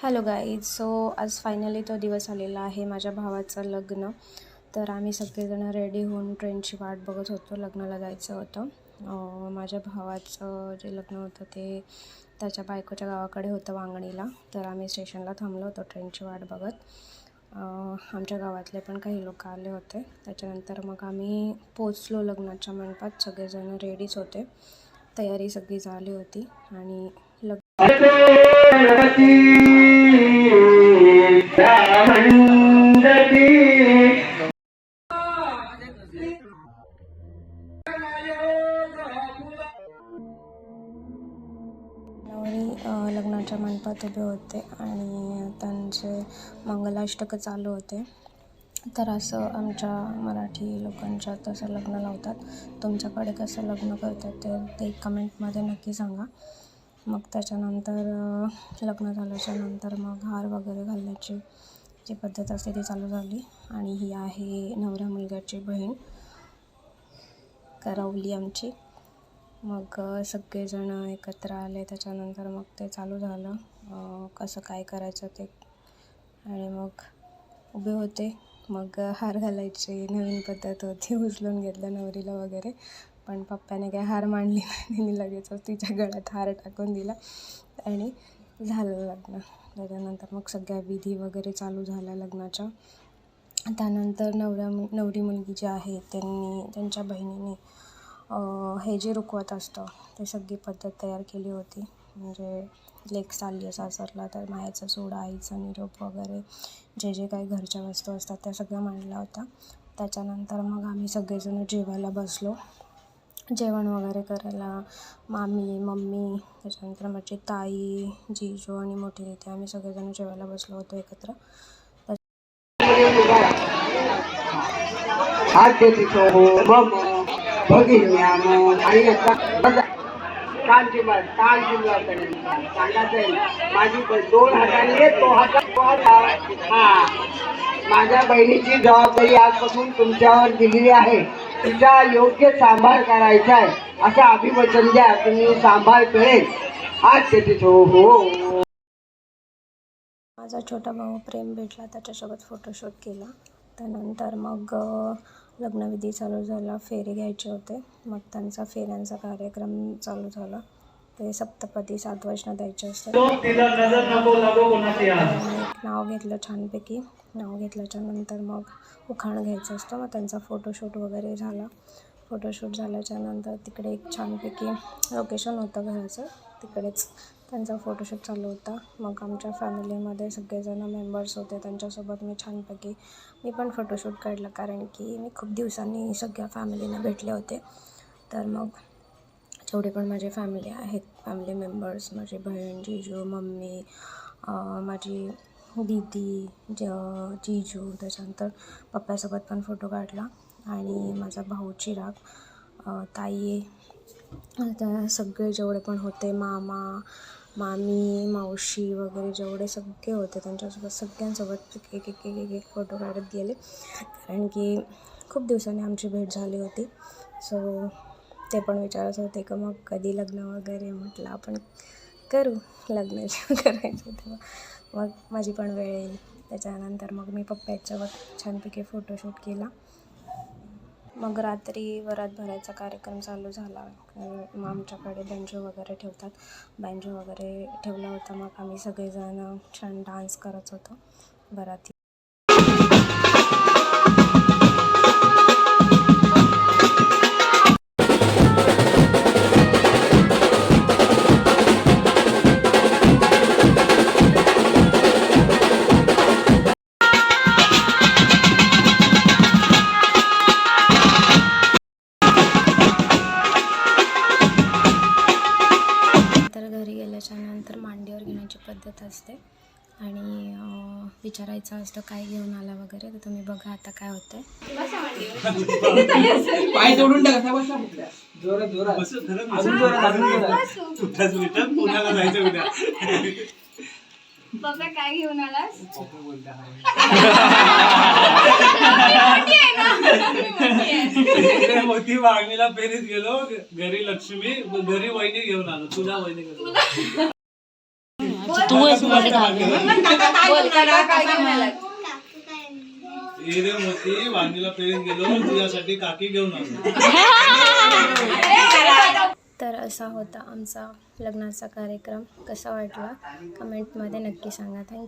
Hello guys. So आज finally तो दिवस आलेला आहे माझ्या भावाचं लग्न. तर आम्ही सगळेजण रेडी होऊन ट्रेनची वाट बघत होतो. लग्नाला जायचं होतं. माझ्या भावाचं जे लग्न होतं ते त्याच्या बायकोच्या गावाकडे होतं, वांगणीला. तर आम्ही स्टेशनला थांबलो होतो ट्रेनची वाट बघत. आमच्या गावातले पण काही लोक आले होते. त्याच्यानंतर मग आम्ही पोचलो लग्नाच्या मंडपात. सगळेजण रेडीच होते, तयारी सगळी झाली होती. आणि लग्नाच्या मंडपात उभे होते आणि त्यांचे मंगलाष्टक चालू होते. तर असं आमच्या मराठी लोकांच्या तसं लग्न लावतात. तुमच्याकडे कसं लग्न करतात ते कमेंटमध्ये नक्की सांगा. मग त्याच्यानंतर लग्न झाल्याच्या नंतर मग हार वगैरे घालण्याची जी पद्धत असते ती चालू झाली. आणि ही आहे नवऱ्या मुलग्याची बहीण करवली आमची. मग सगळेजण एकत्र आले. त्याच्यानंतर मग ते चालू झालं कसं काय करायचं ते. आणि मग उभे होते. मग हार घालायची नवीन पद्धत होती. उचलून घेतलं नवरीला वगैरे. पण पप्पाने काय हार मांडली नाही. त्यांनी लगेचच तिच्या गळ्यात हार टाकून दिला आणि झालं लग्न. त्याच्यानंतर मग सगळ्या विधी वगैरे चालू झाल्या लग्नाच्या. त्यानंतर नवरी मुलगी जी आहे त्यांच्या बहिणीने हे जे रुखवत असतं ते सगळी पद्धत तयार केली होती. म्हणजे लेक चालली सासरला तर मायाचा सोडा, आईचा निरोप वगैरे जे काही घरच्या वस्तू असतात त्या सगळ्या मांडल्या होत्या. त्याच्यानंतर मग आम्ही सगळेजण जेवायला बसलो. जेवण वगैरे करायला मामी, मम्मी, त्याच्यानंतर माझी ताई, जिजू आणि मोठी दिदी आम्ही सगळेजण जेवायला बसलो होतो एकत्र. माझ्या बहिणीची जबाबदारी आजपासून तुमच्यावर दिलेली आहे. तिचा योग्य सांभाळ करायचा आहे असं अभिवचन द्या. तुम्ही सांभाळ करेल. आज त्याची हो. माझा छोटा भाऊ प्रेम भेटला, त्याच्यासोबत फोटोशूट केला. त्यानंतर मग लग्नविधी चालू झाला. फेरे घ्यायचे होते. मग त्यांचा फेऱ्यांचा कार्यक्रम चालू झाला. ते सप्तपदी 7 वचनं द्यायचे असतात. एक नाव घेतलं छानपैकी. नाव घेतल्याच्या नंतर मग उखाण घ्यायचं असतं. मग त्यांचा फोटोशूट वगैरे झाला. फोटोशूट झाल्याच्या नंतर तिकडे एक छानपैकी लोकेशन होतं घराचं, तिकडेच त्यांचा फोटोशूट चालू होता. मग आमच्या फॅमिलीमध्ये सगळेजण मेंबर्स होते, त्यांच्यासोबत मी पण फोटोशूट काढलं. कारण की मी खूप दिवसांनी सगळ्या फॅमिलीने भेटले होते. तर मग जेवढे पण माझे फॅमिली मेंबर्स, माझी बहीण, जिजू, मम्मी, माझी दीदी, जिजू, त्याच्यानंतर पप्पासोबत पण फोटो काढला. आणि माझा भाऊ चिराग, ताई, त्या सगळे जेवढे पण होते, मामा, मामी, मावशी वगैरे जेवढे सगळे होते त्यांच्यासोबत सगळ्यांसोबत एक फोटो काढत गेले. कारण की खूप दिवसांनी आमची भेट झाली होती. सो ते पण विचारत होते की मग कधी लग्न वगैरे. म्हटलं आपण करू लग्न करायचं तेव्हा, मग माझी पण वेळ येईल. त्याच्यानंतर मग मी पप्पाच्यावर छानपैकी फोटोशूट केला. मग रात्री वरात भरायचा कार्यक्रम चालू झाला. मग आमच्याकडे बँजो वगैरे ठेवतात. बँजो वगैरे ठेवला होता. मग आम्ही सगळेजण छान डान्स करत होतो वराती. घरी गेल्याच्यानंतर मांडीवर घेण्याची पद्धत असते आणि विचारायचं असतं काय घेऊन आला वगैरे. तर तुम्ही बघा आता काय होतंय. बाबा काय घेऊन आलास? मोठी वागणीला पेरीत गेलो, घरी लक्ष्मी, घरी वहिनी घेऊन आलो. तुझ्या वहिनी तू आहेस माझी काकी. बोल काका काय घेऊन आलात? रे मोती वांगीला पेरीत गेलो तुझ्यासाठी काकी घेऊन आलो. तर असा होता आमचा लग्नाचा कार्यक्रम. कसा वाटला कमेंटमध्ये नक्की सांगा. थँक्यू.